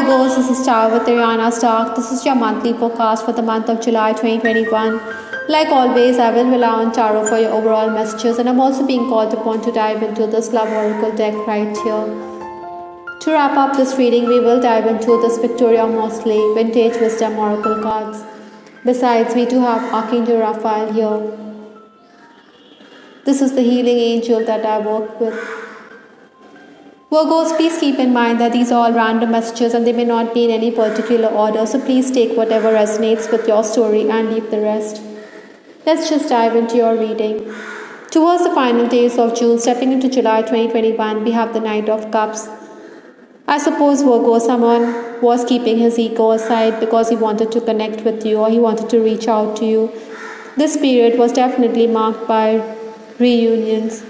Virgos, this is Star with Ariana Stark. This is your monthly forecast for the month of July 2021. Like always, I will rely on tarot for your overall messages, and I'm also being called upon to dive into this love oracle deck right here. To wrap up this reading, we will dive into this Victoria Mosley Vintage Wisdom Oracle cards. Besides, we do have Archangel Raphael here. This is the healing angel that I work with. Virgos, please keep in mind that these are all random messages and they may not be in any particular order, so please take whatever resonates with your story and leave the rest. Let's just dive into your reading. Towards the final days of June, stepping into July 2021, we have the Knight of Cups. I suppose Virgo, someone was keeping his ego aside because he wanted to connect with you or he wanted to reach out to you. This period was definitely marked by reunions.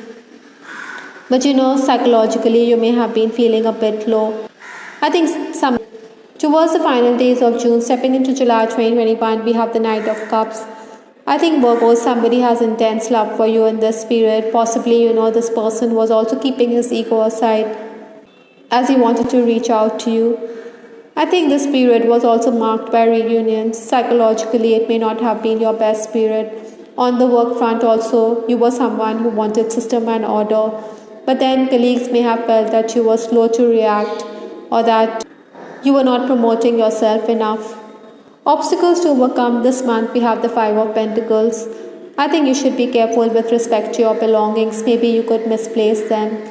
But psychologically, you may have been feeling a bit low. I think towards the final days of June, stepping into July 2021, we have the Knight of Cups. I think Virgo, somebody has intense love for you in this period. Possibly, this person was also keeping his ego aside as he wanted to reach out to you. I think this period was also marked by reunions. Psychologically, it may not have been your best period. On the work front also, you were someone who wanted system and order. But then colleagues may have felt that you were slow to react or that you were not promoting yourself enough. Obstacles to overcome this month, we have the Five of Pentacles. I think you should be careful with respect to your belongings. Maybe you could misplace them.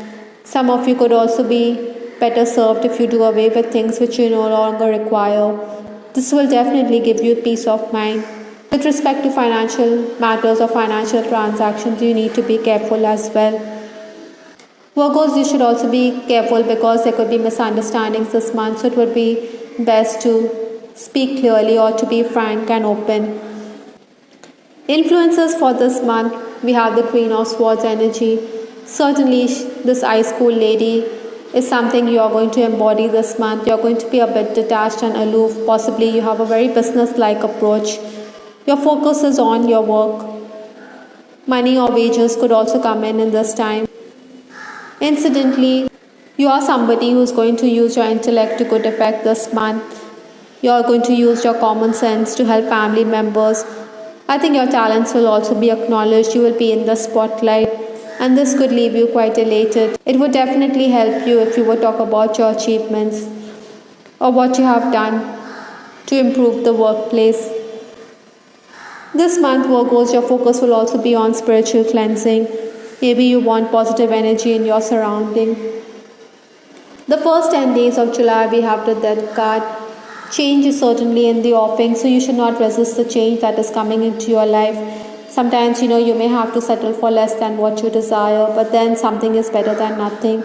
Some of you could also be better served if you do away with things which you no longer require. This will definitely give you peace of mind. With respect to financial matters or financial transactions, you need to be careful as well. Virgos, you should also be careful because there could be misunderstandings this month, so it would be best to speak clearly or to be frank and open. Influences for this month, we have the Queen of Swords energy. Certainly, this ice cool lady is something you are going to embody this month. You are going to be a bit detached and aloof. Possibly, you have a very business-like approach. Your focus is on your work. Money or wages could also come in this time. Incidentally, you are somebody who is going to use your intellect to good effect this month. You are going to use your common sense to help family members. I think your talents will also be acknowledged. You will be in the spotlight, and this could leave you quite elated. It would definitely help you if you would talk about your achievements or what you have done to improve the workplace. This month, Virgos, your focus will also be on spiritual cleansing. Maybe you want positive energy in your surrounding. The first 10 days of July, we have the Death card. Change is certainly in the offing, so you should not resist the change that is coming into your life. Sometimes, you may have to settle for less than what you desire, but then something is better than nothing.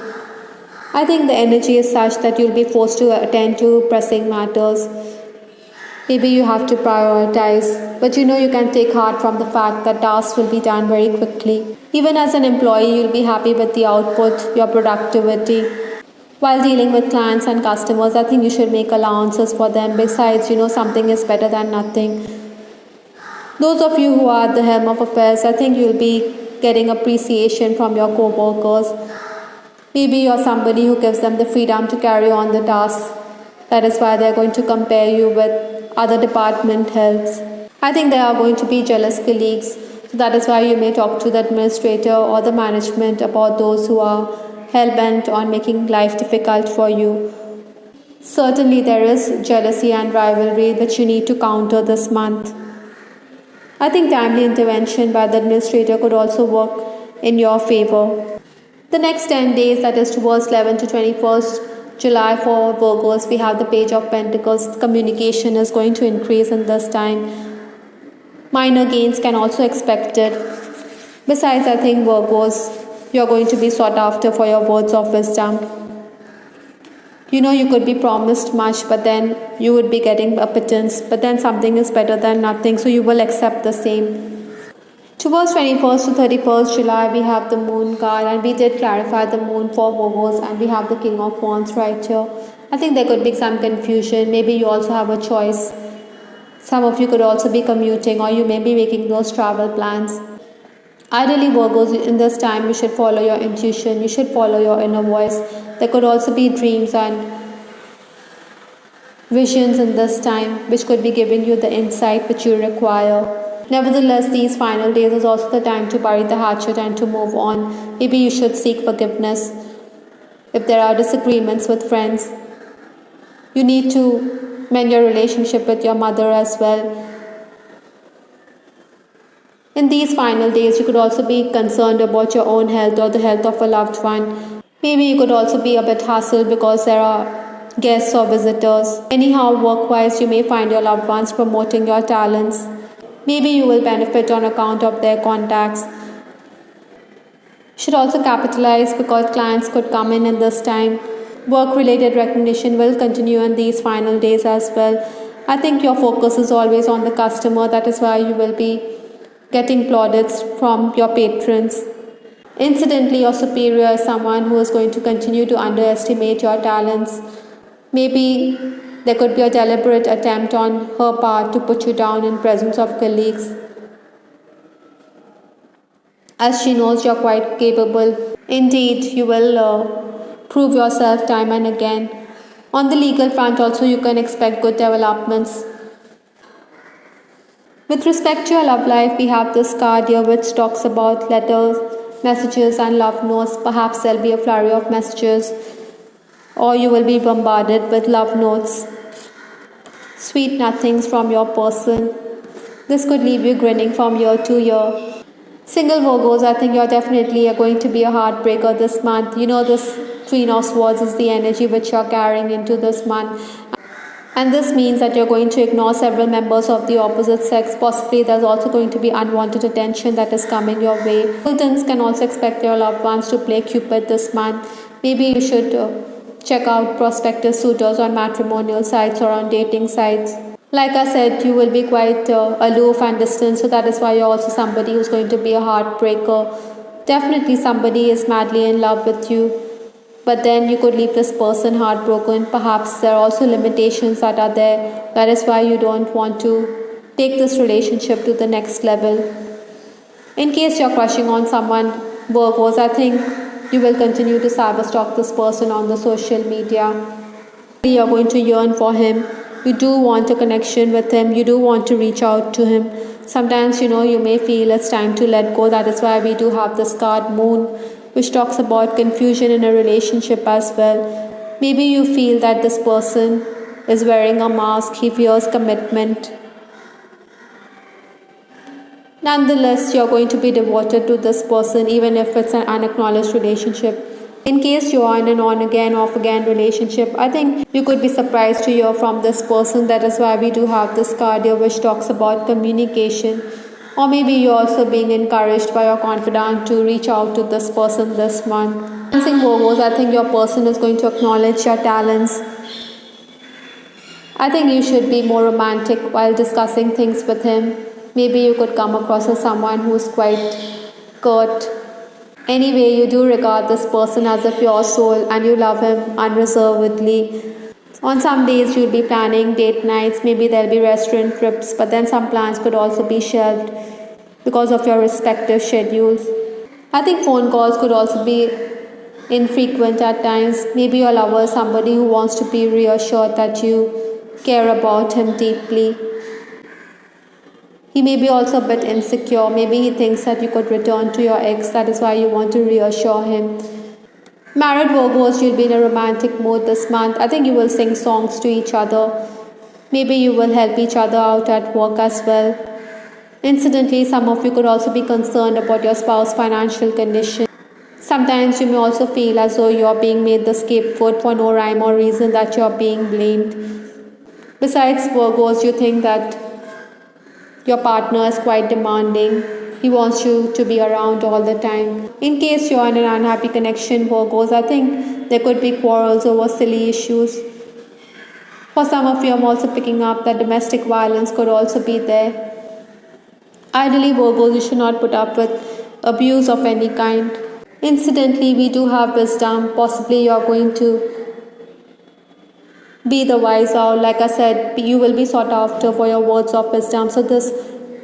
I think the energy is such that you'll be forced to attend to pressing matters. Maybe you have to prioritize, but you can take heart from the fact that tasks will be done very quickly. Even as an employee, you'll be happy with the output, your productivity. While dealing with clients and customers, I think you should make allowances for them. Besides, something is better than nothing. Those of you who are at the helm of affairs, I think you'll be getting appreciation from your co-workers. Maybe you're somebody who gives them the freedom to carry on the tasks. That is why they're going to compare you with other department heads. I think there are going to be jealous colleagues. So that is why you may talk to the administrator or the management about those who are hell-bent on making life difficult for you. Certainly there is jealousy and rivalry which you need to counter this month. I think timely intervention by the administrator could also work in your favor. The next 10 days, that is towards 11 to 21st July for Virgos, we have the Page of Pentacles. Communication is going to increase in this time. Minor gains can also expected. Besides, I think Virgos, you're going to be sought after for your words of wisdom. You could be promised much, but then you would be getting a pittance. But then something is better than nothing, so you will accept the same. Towards 21st to 31st July, we have the Moon card, and we did clarify the Moon for Virgos, and we have the King of Wands right here. I think there could be some confusion. Maybe you also have a choice. Some of you could also be commuting, or you may be making those travel plans. Ideally, Virgos, in this time, you should follow your intuition. You should follow your inner voice. There could also be dreams and visions in this time, which could be giving you the insight which you require. Nevertheless, these final days is also the time to bury the hatchet and to move on. Maybe you should seek forgiveness if there are disagreements with friends. You need to mend your relationship with your mother as well. In these final days, you could also be concerned about your own health or the health of a loved one. Maybe you could also be a bit hassled because there are guests or visitors. Anyhow, work wise, you may find your loved ones promoting your talents. Maybe you will benefit on account of their contacts. Should also capitalize because clients could come in this time. Work related recognition will continue in these final days as well. I think your focus is always on the customer, that is why you will be getting plaudits from your patrons. Incidentally, your superior is someone who is going to continue to underestimate your talents. Maybe there could be a deliberate attempt on her part to put you down in presence of colleagues, as she knows you're quite capable. Indeed, you will prove yourself time and again. On the legal front also, you can expect good developments. With respect to your love life, we have this card here which talks about letters, messages and love notes. Perhaps there'll be a flurry of messages or you will be bombarded with love notes, sweet nothings from your person. This could leave you grinning from year to year. Single Virgos, I think you're definitely going to be a heartbreaker this month. You know, this Queen of Swords is the energy which you're carrying into this month. And this means that you're going to ignore several members of the opposite sex. Possibly there's also going to be unwanted attention that is coming your way. Singletons can also expect your loved ones to play Cupid this month. Maybe you should check out prospective suitors on matrimonial sites or on dating sites. Like I said, you will be quite aloof and distant, so that is why you're also somebody who's going to be a heartbreaker. Definitely somebody is madly in love with you, but then you could leave this person heartbroken. Perhaps there are also limitations that are there. That is why you don't want to take this relationship to the next level. In case you're crushing on someone, Virgos, I think you will continue to cyberstalk this person on the social media. You're going to yearn for him. You do want a connection with him. You do want to reach out to him. Sometimes, you may feel it's time to let go. That is why we do have this card Moon, which talks about confusion in a relationship as well. Maybe you feel that this person is wearing a mask. He fears commitment. Nonetheless, you're going to be devoted to this person even if it's an unacknowledged relationship. In case you are in an on-again, off-again relationship, I think you could be surprised to hear from this person. That is why we do have this card here which talks about communication. Or maybe you're also being encouraged by your confidant to reach out to this person this month. In Virgos, I think your person is going to acknowledge your talents. I think you should be more romantic while discussing things with him. Maybe you could come across as someone who's quite curt. Anyway, you do regard this person as a pure soul and you love him unreservedly. On some days, you'll be planning date nights, maybe there'll be restaurant trips, but then some plans could also be shelved because of your respective schedules. I think phone calls could also be infrequent at times. Maybe your lover is somebody who wants to be reassured that you care about him deeply. He may be also a bit insecure. Maybe he thinks that you could return to your ex. That is why you want to reassure him. Married Virgos, you'll be in a romantic mood this month. I think you will sing songs to each other. Maybe you will help each other out at work as well. Incidentally, some of you could also be concerned about your spouse's financial condition. Sometimes you may also feel as though you are being made the scapegoat for no rhyme or reason, that you are being blamed. Besides Virgos, you think that your partner is quite demanding. He wants you to be around all the time. In case you are in an unhappy connection, Virgos, I think there could be quarrels over silly issues. For some of you, I'm also picking up that domestic violence could also be there. Ideally, Virgos, you should not put up with abuse of any kind. Incidentally, we do have wisdom. Possibly you're going to be the wise owl. Like I said, you will be sought after for your words of wisdom. So this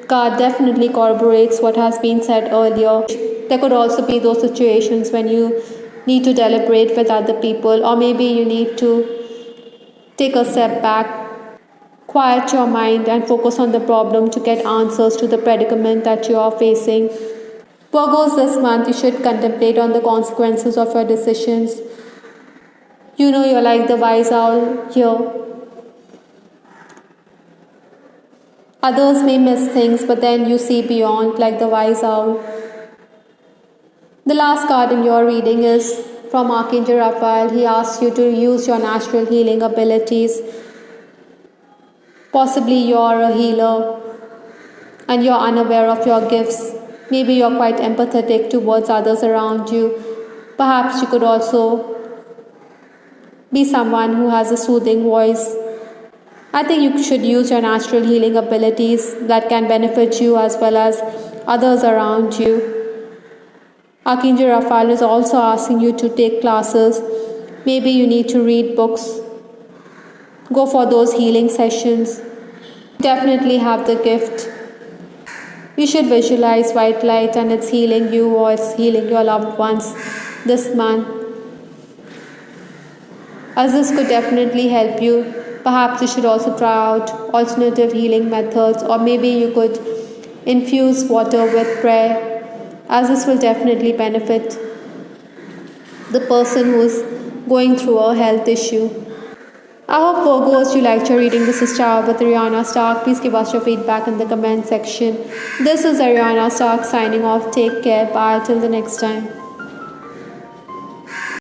card definitely corroborates what has been said earlier. There could also be those situations when you need to deliberate with other people, or maybe you need to Take a step back, quiet your mind, and focus on the problem to get answers to the predicament that you are facing. Virgos, this month you should contemplate on the consequences of your decisions. You know you're like the wise owl here. Others may miss things, but then you see beyond like the wise owl. The last card in your reading is from Archangel Raphael. He asks you to use your natural healing abilities. Possibly you're a healer and you're unaware of your gifts. Maybe you're quite empathetic towards others around you. Perhaps you could also be someone who has a soothing voice. I think you should use your natural healing abilities that can benefit you as well as others around you. Archangel Raphael is also asking you to take classes. Maybe you need to read books. Go for those healing sessions. Definitely have the gift. You should visualize white light and it's healing you or it's healing your loved ones this month. As this could definitely help you. Perhaps you should also try out alternative healing methods, or maybe you could infuse water with prayer, as this will definitely benefit the person who is going through a health issue. I hope Virgos you liked your reading. This is Char with Ariana Stark. Please give us your feedback in the comment section. This is Ariana Stark signing off. Take care. Bye till the next time.